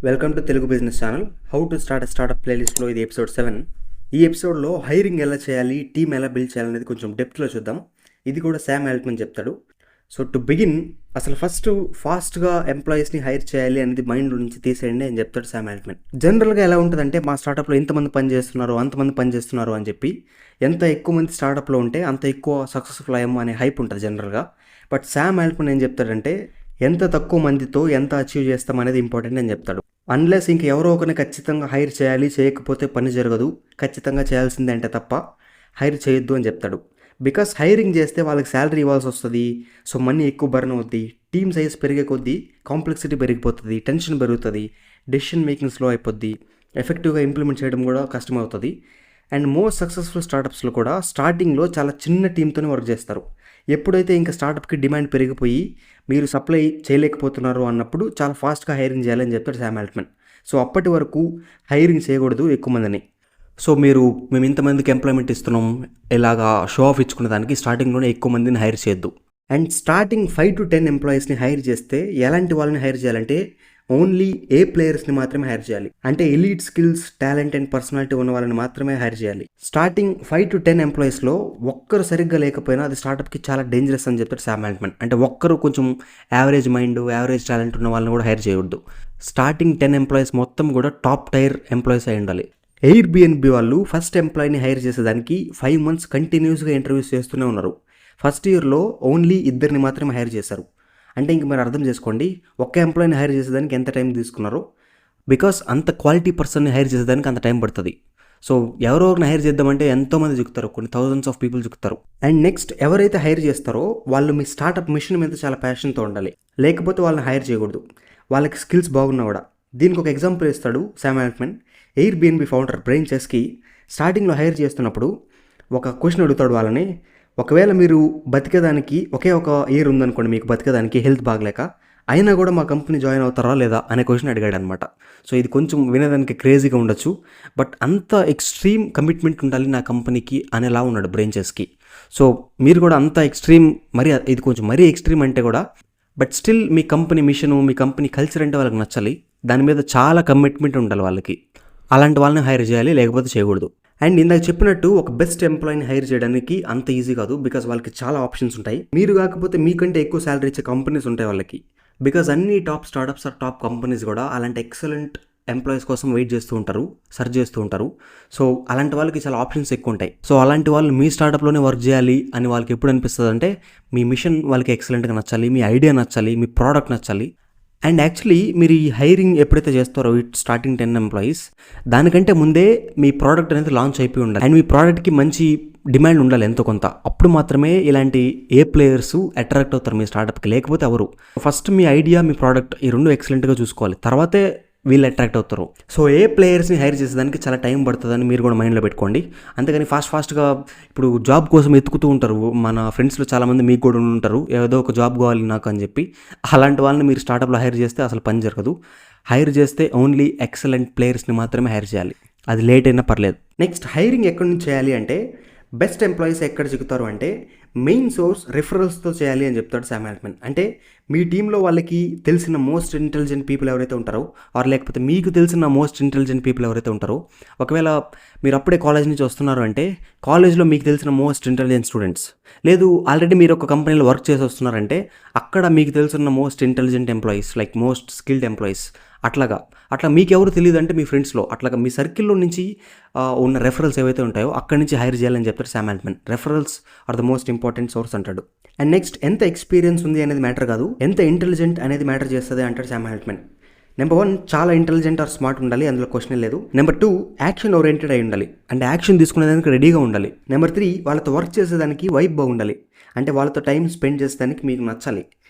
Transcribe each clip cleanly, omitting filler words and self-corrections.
Welcome to Telugu business channel. How to start startup ప్లేలిస్ట్లో ఇది episode 7. ఈ ఎపిసోడ్లో హైరింగ్ ఎలా చేయాలి, టీమ్ ఎలా బిల్డ్ చేయాలనేది కొంచెం డెప్త్లో చూద్దాం. ఇది కూడా శామ్ ఆల్ట్మన్ చెప్తాడు. సో టు బిగిన్, అసలు ఫాస్ట్గా ఎంప్లాయీస్ని హైర్ చేయాలి అనేది మైండ్ నుంచి తీసేయండి అని చెప్తాడు శామ్ ఆల్ట్మన్. జనరల్గా ఎలా ఉంటుందంటే, మా స్టార్టప్లో ఎంతమంది పని చేస్తున్నారు అంతమంది పని చేస్తున్నారు అని చెప్పి, ఎంత ఎక్కువ మంది స్టార్టప్లో ఉంటే అంత ఎక్కువ సక్సెస్ఫుల్ అయ్యాము అనే హైప్ ఉంటుంది జనరల్గా. బట్ శామ్ ఆల్ట్మన్ ఏం చెప్తాడంటే, ఎంత తక్కువ మందితో ఎంత అచీవ్ చేస్తాం అనేది ఇంపార్టెంట్ అని చెప్తాడు. అన్లెస్ ఇంక ఎవరో ఒకరిని ఖచ్చితంగా హైర్ చేయాలి, చేయకపోతే పని జరగదు, ఖచ్చితంగా చేయాల్సిందే అంటే తప్ప హైర్ చేయొద్దు అని చెప్తాడు. బికాస్ హైరింగ్ చేస్తే వాళ్ళకి శాలరీ ఇవ్వాల్సి వస్తుంది, సో మనీ ఎక్కువ బర్న్ అవుద్ది, టీమ్ సైజ్ పెరిగే కొద్దీ కాంప్లెక్సిటీ పెరిగిపోతుంది, టెన్షన్ పెరుగుతుంది, డెసిషన్ మేకింగ్ స్లో అయిపోద్ది, ఎఫెక్టివ్గా ఇంప్లిమెంట్ చేయడం కూడా కష్టమవుతుంది. అండ్ మోస్ట్ సక్సెస్ఫుల్ స్టార్టప్స్లో కూడా స్టార్టింగ్లో చాలా చిన్న టీంతోనే వర్క్ చేస్తారు. ఎప్పుడైతే ఇంకా స్టార్టప్కి డిమాండ్ పెరిగిపోయి మీరు సప్లై చేయలేకపోతున్నారు అన్నప్పుడు చాలా ఫాస్ట్గా హైరింగ్ చేయాలని చెప్తాడు శామ్ ఆల్ట్మన్. సో అప్పటి వరకు హైరింగ్ చేయకూడదు ఎక్కువ మందిని. సో మేము ఇంతమందికి ఎంప్లాయ్మెంట్ ఇస్తున్నాం ఇలాగా షో ఆఫ్ ఇచ్చుకునే దానికి స్టార్టింగ్లోనే ఎక్కువ మందిని హైర్ చేయొద్దు. అండ్ స్టార్టింగ్ 5 to 10 ఎంప్లాయీస్ని హైర్ చేస్తే ఎలాంటి వాళ్ళని హైర్ చేయాలంటే, ఓన్లీ ఏ ప్లేయర్స్ని మాత్రమే హైర్ చేయాలి. అంటే elite skills, talent and personality ఉన్న వాళ్ళని మాత్రమే హైర్ చేయాలి. స్టార్టింగ్ 5 to 10 ఎంప్లాయీస్లో ఒక్కరు సరిగ్గా లేకపోయినా అది స్టార్టప్కి చాలా డేంజరస్ అని చెప్తాడు శామ్ ఆల్ట్మన్. అంటే ఒక్కరు కొంచెం యావరేజ్ మైండ్, యావరేజ్ టాలెంట్ ఉన్న వాళ్ళని కూడా హైర్ చేయవద్దు. స్టార్టింగ్ 10 ఎంప్లాయీస్ మొత్తం కూడా టాప్ టైర్ ఎంప్లాయీస్ అయి ఉండాలి. ఎయిర్బిఎన్బి వాళ్ళు ఫస్ట్ ఎంప్లాయీని హైర్ చేసేదానికి 5 months కంటిన్యూస్గా ఇంటర్వ్యూస్ చేస్తూనే ఉన్నారు. ఫస్ట్ ఇయర్లో ఓన్లీ 2 మాత్రమే హైర్ చేశారు. అంటే ఇంక మీరు అర్థం చేసుకోండి, ఒక్క ఎంప్లాయీని హైర్ చేసేదానికి ఎంత టైం తీసుకున్నారో. బికాస్ అంత క్వాలిటీ పర్సన్ని హైర్ చేసేదానికి అంత టైం పడుతుంది. సో ఎవరో ఒకరిని హైర్ చేద్దామంటే ఎంతోమంది చిక్కుతారు, కొన్ని థౌజండ్స్ ఆఫ్ పీపుల్ చిక్కుతారు. అండ్ నెక్స్ట్ ఎవరైతే హైర్ చేస్తారో వాళ్ళు మీ స్టార్టప్ మిషన్ మీద చాలా ప్యాషన్తో ఉండాలి, లేకపోతే వాళ్ళని హైర్ చేయకూడదు. వాళ్ళకి స్కిల్స్ బాగున్నా కూడా. దీనికి ఒక ఎగ్జాంపుల్ ఇస్తాడు Sam Altman. Airbnb founder Brian Chesky స్టార్టింగ్లో హైర్ చేస్తున్నప్పుడు ఒక క్వశ్చన్ అడుగుతాడు వాళ్ళని. ఒకవేళ మీరు బతికేదానికి ఒకే ఒక ఇయర్ ఉందనుకోండి, మీకు బతికేదానికి హెల్త్ బాగలేక, అయినా కూడా మా కంపెనీ జాయిన్ అవుతారా లేదా అనే క్వశ్చన్ అడిగాడు అనమాట. సో ఇది కొంచెం వినేదానికి క్రేజీగా ఉండొచ్చు, బట్ అంత ఎక్స్ట్రీమ్ కమిట్మెంట్ ఉండాలి నా కంపెనీకి అనేలా ఉన్నాడు బ్రెయిన్ చెస్కి. సో మీరు కూడా అంత ఎక్స్ట్రీమ్, ఇది కొంచెం మరీ ఎక్స్ట్రీమ్ అంటే కూడా, బట్ స్టిల్ మీ కంపెనీ మిషను, మీ కంపెనీ కల్చర్ అంటే వాళ్ళకి నచ్చాలి, దాని మీద చాలా కమిట్మెంట్ ఉండాలి వాళ్ళకి. అలాంటి వాళ్ళని హైర్ చేయాలి, లేకపోతే చేయకూడదు. అండ్ ఇందాక చెప్పినట్టు ఒక బెస్ట్ ఎంప్లాయీని హైర్ చేయడానికి అంత ఈజీ కాదు, బికాజ్ వాళ్ళకి చాలా ఆప్షన్స్ ఉంటాయి. మీరు కాకపోతే మీకంటే ఎక్కువ శాలరీ ఇచ్చే కంపెనీస్ ఉంటాయి వాళ్ళకి. బికాజ్ అన్ని top startups or top companies కూడా అలాంటి ఎక్సలెంట్ ఎంప్లాయీస్ కోసం వెయిట్ చేస్తూ ఉంటారు, సెర్చ్ చేస్తూ ఉంటారు. సో అలాంటి వాళ్ళకి చాలా ఆప్షన్స్ ఎక్కువ ఉంటాయి. సో అలాంటి వాళ్ళు మీ స్టార్టప్లోనే వర్క్ చేయాలి అని వాళ్ళకి ఎప్పుడు అనిపిస్తుంది అంటే, మీ మిషన్ వాళ్ళకి ఎక్సలెంట్గా నచ్చాలి, మీ ఐడియా నచ్చాలి, మీ ప్రోడక్ట్ నచ్చాలి. అండ్ యాక్చువల్లీ మీరు ఈ హైరింగ్ ఎప్పుడైతే చేస్తారో స్టార్టింగ్ 10 ఎంప్లాయీస్, దానికంటే ముందే మీ ప్రోడక్ట్ అనేది లాంచ్ అయిపోయి ఉండాలి. అండ్ మీ ప్రోడక్ట్కి మంచి డిమాండ్ ఉండాలి ఎంతో కొంత. అప్పుడు మాత్రమే ఇలాంటి ఏ ప్లేయర్స్ అట్రాక్ట్ అవుతారు మీ స్టార్టప్కి, లేకపోతే ఎవరు. ఫస్ట్ మీ ఐడియా, మీ ప్రోడక్ట్ ఈ రెండు ఎక్సలెంట్గా చూసుకోవాలి, తర్వాతే వీళ్ళు అట్రాక్ట్ అవుతారు. సో ఏ ప్లేయర్స్ని హైర్ చేసేదానికి చాలా టైం పడుతుందని మీరు కూడా మైండ్లో పెట్టుకోండి. అంతేగాని ఫాస్ట్గా ఇప్పుడు జాబ్ కోసం ఎత్తుకుతూ ఉంటారు. మన ఫ్రెండ్స్లో చాలామంది మీకు కూడా ఉంటారు, ఏదో ఒక జాబ్ కావాలి నాకు అని చెప్పి. అలాంటి వాళ్ళని మీరు స్టార్టప్లో హైర్ చేస్తే అసలు పని జరగదు. హైర్ చేస్తే ఓన్లీ ఎక్సలెంట్ ప్లేయర్స్ని మాత్రమే హైర్ చేయాలి, అది లేట్ అయినా పర్లేదు. నెక్స్ట్ హైరింగ్ ఎక్కడి నుంచి చేయాలి అంటే, బెస్ట్ ఎంప్లాయీస్ ఎక్కడ చిక్కుతారు అంటే మెయిన్ సోర్స్ రిఫరల్స్తో చేయాలి అని చెప్తాడు శామ్ ఆల్ట్మన్. అంటే మీ టీంలో వాళ్ళకి తెలిసిన మోస్ట్ ఇంటెలిజెంట్ పీపుల్ ఎవరైతే ఉంటారో, ఆర్ లేకపోతే మీకు తెలిసిన మోస్ట్ ఇంటెలిజెంట్ పీపుల్ ఎవరైతే ఉంటారో, ఒకవేళ మీరు అప్పుడే కాలేజ్ నుంచి వస్తున్నారు అంటే కాలేజ్లో మీకు తెలిసిన మోస్ట్ ఇంటెలిజెంట్ స్టూడెంట్స్, లేదు ఆల్రెడీ మీరు ఒక కంపెనీలో వర్క్ చేసి వస్తున్నారంటే అక్కడ మీకు తెలిసిన most intelligent employees, like most skilled employees, అట్లా మీకు ఎవరు తెలియదు అంటే మీ ఫ్రెండ్స్లో, అట్లాగా మీ సర్కిల్లో నుంచి ఉన్న రెఫరల్స్ ఏవైతే ఉంటాయో అక్కడి నుంచి హైర్ చేయాలని చెప్తారు Sam Altman. Referrals are the most important source అంటాడు. అండ్ నెక్స్ట్ ఎంత ఎక్స్పీరియన్స్ ఉంది అనేది మ్యాటర్ కాదు, ఎంత ఇంటెలిజెంట్ అనేది మ్యాటర్ చేస్తుంది అంటాడు శామ్ ఆల్ట్మన్. నెంబర్ 1 చాలా ఇంటెలిజెంట్ ఆర్ స్మార్ట్ ఉండాలి, అందులో క్వశ్చన్ లేదు. నెంబర్ 2 యాక్షన్ ఓరియంటెడ్ అయి ఉండాలి, అంటే యాక్షన్ తీసుకునేదానికి రెడీగా ఉండాలి. నెంబర్ 3 వాళ్ళతో వర్క్ చేసేదానికి వైబ్ బాగుండాలి, అంటే వాళ్ళతో టైం స్పెండ్ చేసేదానికి మీకు నచ్చాలి.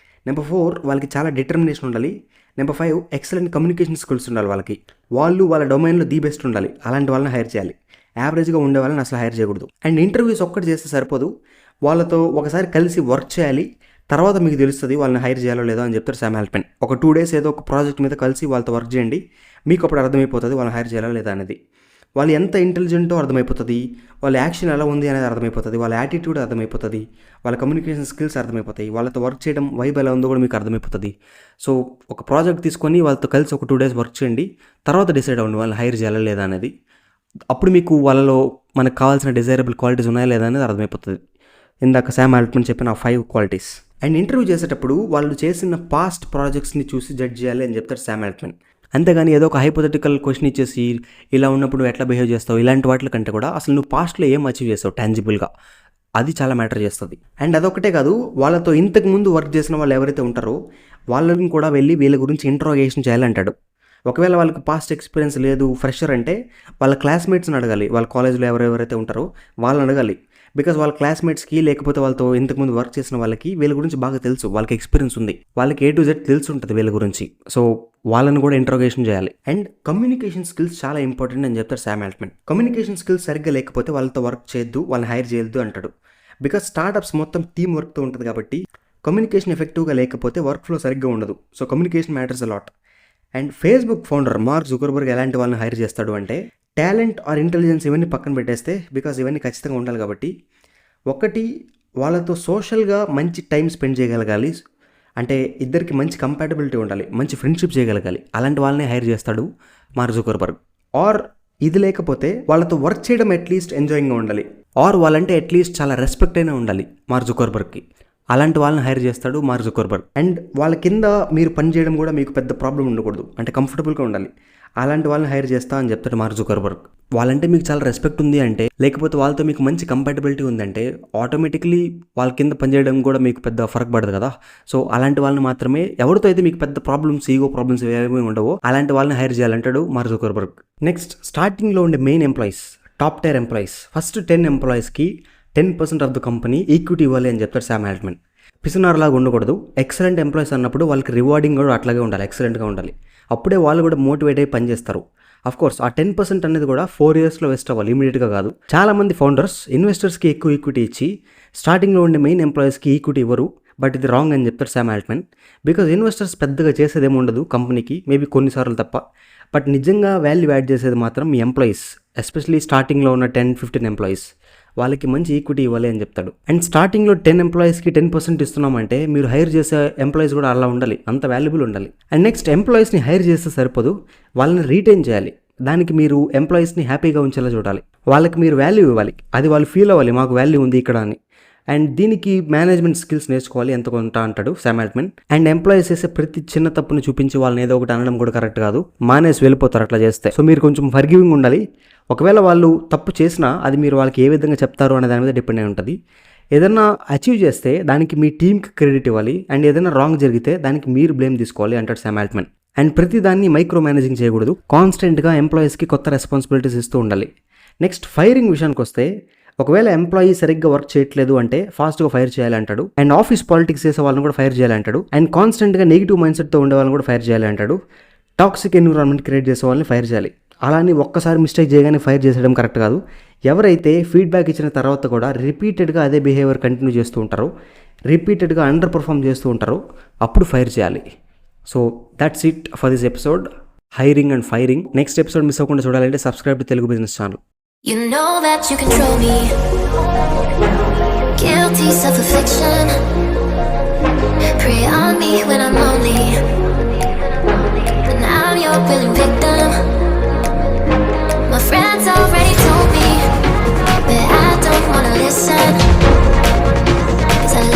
నెంబర్ 4 వాళ్ళకి చాలా డిటర్మినేషన్ ఉండాలి. నెంబర్ 5 ఎక్సలెంట్ కమ్యూనికేషన్ స్కిల్స్ ఉండాలి వాళ్ళకి, వాళ్ళు వాళ్ళ డొమైన్లో ది బెస్ట్ ఉండాలి. అలాంటి వాళ్ళని హైర్ చేయాలి, యావరేజ్గా ఉండే వాళ్ళని అసలు హైర్ చేయకూడదు. అండ్ ఇంటర్వ్యూస్ ఒక్కటి చేస్తే సరిపోదు, వాళ్ళతో ఒకసారి కలిసి వర్క్ చేయాలి, తర్వాత మీకు తెలుస్తుంది వాళ్ళని హైర్ చేయాలో లేదో అని చెప్తారు శామ్ ఆల్ట్మన్. ఒక 2 days ఏదో ఒక ప్రాజెక్ట్ మీద కలిసి వాళ్ళతో వర్క్ చేయండి, మీకు అప్పుడు అర్థమైపోతుంది వాళ్ళని హైర్ చేయాలో లేదా అనేది. వాళ్ళు ఎంత ఇంటెలిజెంటో అర్థమైపోతుంది, వాళ్ళ యాక్షన్ ఎలా ఉంది అనేది అర్థమైపోతుంది, వాళ్ళ యాటిట్యూడ్ అర్థమైపోతుంది, వాళ్ళ కమ్యూనికేషన్ స్కిల్స్ అర్థమైపోతాయి, వాళ్ళతో వర్క్ చేయడం వైబ్ ఎలా ఉందో కూడా మీకు అర్థమైపోతుంది. సో ఒక ప్రాజెక్ట్ తీసుకొని వాళ్ళతో కలిసి ఒక 2 days వర్క్ చేయండి, తర్వాత డిసైడ్ అవ్వండి వాళ్ళు హైర్ చేయాలా లేదా అనేది. అప్పుడు మీకు వాళ్ళలో మనకు కావాల్సిన డిజైరబుల్ క్వాలిటీస్ ఉన్నాయా లేదా అనేది అర్థమైపోతుంది. ఇందాక శామ్ ఆల్ట్మన్ చెప్పిన 5 క్వాలిటీస్. అండ్ ఇంటర్వ్యూ చేసేటప్పుడు వాళ్ళు చేసిన పాస్ట్ ప్రాజెక్ట్స్ని చూసి జడ్జ్ చేయాలి అని చెప్తారు శామ్ ఆల్ట్మన్. అంతేగాని ఏదో ఒక హైపోథెటికల్ క్వశ్చన్ ఇచ్చేసి ఇలా ఉన్నప్పుడు ఎట్లా బిహేవ్ చేస్తావు ఇలాంటి వాటి కంటే కూడా అసలు నువ్వు పాస్ట్లో ఏం అచీవ్ చేస్తావు టాంజిబుల్గా, అది చాలా మ్యాటర్ చేస్తుంది. అండ్ అదొకటే కాదు, వాళ్ళతో ఇంతకు ముందు వర్క్ చేసిన వాళ్ళు ఎవరైతే ఉంటారో వాళ్ళని కూడా వెళ్ళి వీళ్ళ గురించి ఇంట్రోగేషన్ చేయాలంటాడు. ఒకవేళ వాళ్ళకి పాస్ట్ ఎక్స్పీరియన్స్ లేదు, ఫ్రెషర్ అంటే వాళ్ళ క్లాస్మేట్స్ని అడగాలి, వాళ్ళ కాలేజ్లో ఎవరెవరైతే ఉంటారో వాళ్ళని అడగాలి. బికాజ్ వాళ్ళ క్లాస్మేట్స్కి లేకపోతే వాళ్ళతో ఇంతకుముందు వర్క్ చేసిన వాళ్ళకి వీళ్ళ గురించి బాగా తెలుసు, వాళ్ళకి ఎక్స్పీరియన్స్ ఉంది, వాళ్ళకి A to Z తెలిసి ఉంటుంది వీళ్ళ గురించి. సో వాళ్ళని కూడా ఇంట్రోగేషన్ చేయాలి. అండ్ కమ్యూనికేషన్ స్కిల్స్ చాలా ఇంపార్టెంట్ అని చెప్తారు శామ్ ఆల్ట్మన్. కమ్యూనికేషన్ స్కిల్స్ సరిగ్గా లేకపోతే వాళ్ళతో వర్క్ చేయొద్దు, వాళ్ళని హైర్ చేయొద్దు అంటాడు. బికాజ్ స్టార్టప్స్ మొత్తం టీమ్ వర్క్తో ఉంటుంది కాబట్టి కమ్యూనికేషన్ ఎఫెక్టివ్గా లేకపోతే వర్క్ ఫ్లో సరిగ్గా ఉండదు. So communication matters allot. And Facebook founder mark Zuckerberg ఎలాంటి వాళ్ళని హైర్ చేస్తాడు అంటే టాలెంట్ ఆర్ ఇంటెలిజెన్స్ ఇవన్నీ పక్కన పెట్టేస్తే, బికాజ్ ఇవన్నీ ఖచ్చితంగా ఉండాలి కాబట్టి, ఒకటి వాళ్ళతో సోషల్గా మంచి టైం స్పెండ్ చేయగలగాలి, అంటే ఇద్దరికి మంచి కంపాటబిలిటీ ఉండాలి, మంచి ఫ్రెండ్షిప్ చేయగలగాలి, అలాంటి వాళ్ళని హైర్ చేస్తాడు మార్క్ జుకర్బర్గ్. ఆర్ ఇది లేకపోతే వాళ్ళతో వర్క్ చేయడం అట్లీస్ట్ ఎంజాయింగ్గా ఉండాలి, ఆర్ వాళ్ళంటే అట్లీస్ట్ చాలా రెస్పెక్ట్ అయినా ఉండాలి మార్క్ జుకర్బర్గ్కి, అలాంటి వాళ్ళని హైర్ చేస్తాడు మార్క్ జుకర్బర్గ్. అండ్ వాళ్ళ కింద మీరు పని చేయడం కూడా మీకు పెద్ద ప్రాబ్లం ఉండకూడదు, అంటే కంఫర్టబుల్గా ఉండాలి, అలాంటి వాళ్ళని హైర్ చేస్తా అని చెప్తాడు మార్క్ జుకర్బర్గ్. వాళ్ళంటే మీకు చాలా రెస్పెక్ట్ ఉంది అంటే, లేకపోతే వాళ్ళతో మీకు మంచి కంపాటబిలిటీ ఉందంటే ఆటోమేటిక్లీ వాళ్ళ కింద పనిచేయడం కూడా మీకు పెద్ద ఫరక్ పడదు కదా. సో అలాంటి వాళ్ళని మాత్రమే, ఎవరితో అయితే మీకు పెద్ద ప్రాబ్లమ్స్, ఈగో ప్రాబ్లమ్స్ ఏమీ ఉండవో అలాంటి వాళ్ళని హైర్ చేయాలంటాడు మార్క్ జుకర్బర్గ్. నెక్స్ట్, స్టార్టింగ్లో ఉండే main employees, top tier employees, first 10 ఎంప్లాయీస్కి 10% ఆఫ్ ద కంపెనీ ఈక్విటీ ఇవ్వాలి అని చెప్తారు శామ్ ఆల్ట్మన్. పిసునార్లాగా ఉండకూడదు. ఎక్సలెంట్ ఎంప్లాయీస్ అన్నప్పుడు వాళ్ళకి రివార్డింగ్ కూడా అట్లాగే ఉండాలి, ఎక్సలెంట్గా ఉండాలి. అప్పుడే వాళ్ళు కూడా మోటివేట్ అయ్యి పనిచేస్తారు. అఫ్కోర్స్ ఆ 10% అనేది కూడా 4 yearsలో వెస్ట్ అవ్వాలి, ఇమీడియట్గా కాదు. చాలామంది ఫౌండర్స్ ఇన్వెస్టర్స్కి ఎక్కువ ఈక్విటీ ఇచ్చి స్టార్టింగ్లో ఉండే మెయిన్ ఎంప్లాయీస్కి ఈక్విటీ ఇవ్వరు. బట్ ఇది రాంగ్ అని చెప్తారు శామ్ ఆల్ట్మన్. బికాజ్ ఇన్వెస్టర్స్ పెద్దగా చేసేదేమి ఉండదు కంపెనీకి, మేబీ కొన్నిసార్లు తప్ప. బట్ నిజంగా వాల్యూ యాడ్ చేసేది మాత్రం మీ ఎంప్లాయీస్, ఎస్పెషలీ స్టార్టింగ్లో ఉన్న 10-15 ఎంప్లాయీస్, వాళ్ళకి మంచి ఈక్విటీ ఇవ్వాలి అని చెప్తాడు. అండ్ స్టార్టింగ్లో 10 ఎంప్లాయీస్కి 10% ఇస్తున్నామంటే మీరు హైర్ చేసే ఎంప్లాయీస్ కూడా అలా ఉండాలి, అంత వాల్యుబుల్ ఉండాలి. అండ్ నెక్స్ట్, ఎంప్లాయీస్ని హైర్ చేస్తే సరిపోదు, వాళ్ళని రీటైన్ చేయాలి. దానికి మీరు ఎంప్లాయీస్ని హ్యాపీగా ఉంచేలా చూడాలి, వాళ్ళకి మీరు వాల్యూ ఇవ్వాలి, అది వాళ్ళు ఫీల్ అవ్వాలి మాకు వాల్యూ ఉంది ఇక్కడ అని. అండ్ దీనికి మేనేజ్మెంట్ స్కిల్స్ నేర్చుకోవాలి ఎంత కొంత అంటాడు శామ్ ఆల్ట్మన్. అండ్ ఎంప్లాయీస్ చేసే ప్రతి చిన్న తప్పుని చూపించి వాళ్ళని ఏదో ఒకటి అనడం కూడా కరెక్ట్ కాదు, మానేసి వెళ్ళిపోతారు అట్లా చేస్తే. సో మీరు కొంచెం ఫర్గివింగ్ ఉండాలి. ఒకవేళ వాళ్ళు తప్పు చేసినా అది మీరు వాళ్ళకి ఏ విధంగా చెప్తారు అనే దాని మీద డిపెండ్ అయి ఉంటుంది. ఏదైనా అచీవ్ చేస్తే దానికి మీ టీంకి క్రెడిట్ ఇవ్వాలి, అండ్ ఏదైనా రాంగ్ జరిగితే దానికి మీరు బ్లేమ్ తీసుకోవాలి అంటాడు శామ్ ఆల్ట్మన్. అండ్ ప్రతి దాన్ని మైక్రో మేనేజింగ్ చేయకూడదు, కాన్స్టెంట్గా ఎంప్లాయీస్కి కొత్త రెస్పాన్సిబిలిటీస్ ఇస్తూ ఉండాలి. నెక్స్ట్, ఫైరింగ్ విషయానికి వస్తే, ఒకవేళ ఎంప్లాయీ సరిగ్గా వర్క్ చేయట్లేదు అంటే ఫాస్ట్గా ఫైర్ చేయాలి అంటాడు. అండ్ ఆఫీస్ పాలిటిక్స్ చేసే వాళ్ళని కూడా ఫైర్ చేయాలి అంటాడు. అండ్ కాన్స్టెంట్గా నెగిటివ్ మైండ్ సెట్తో ఉండే వాళ్ళని కూడా ఫైర్ చేయాలి అంటాడు. టాక్సిక్ ఎన్విరాన్మెంట్ క్రియేట్ చేసే వాళ్ళని ఫైర్ చేయాలి. అలానే ఒక్కసారి మిస్టేక్ చేయగానే ఫైర్ చేసేయడం కరెక్ట్ కాదు. ఎవరైతే ఫీడ్బ్యాక్ ఇచ్చిన తర్వాత కూడా రిపీటెడ్గా అదే బిహేవియర్ కంటిన్యూ చేస్తూ ఉంటారో, రిపీటెడ్గా అండర్ పర్ఫామ్ చేస్తూ ఉంటారో, అప్పుడు ఫైర్ చేయాలి. So that's it for this episode, hiring and firing. Next episode miss అవ్వకుండా చూడాలంటే subscribe to Telugu business channel. You know that you control me. Guilty self-affliction. Prey on me when I'm lonely. And I'm your willing victim. My friends already told me, but I don't wanna listen.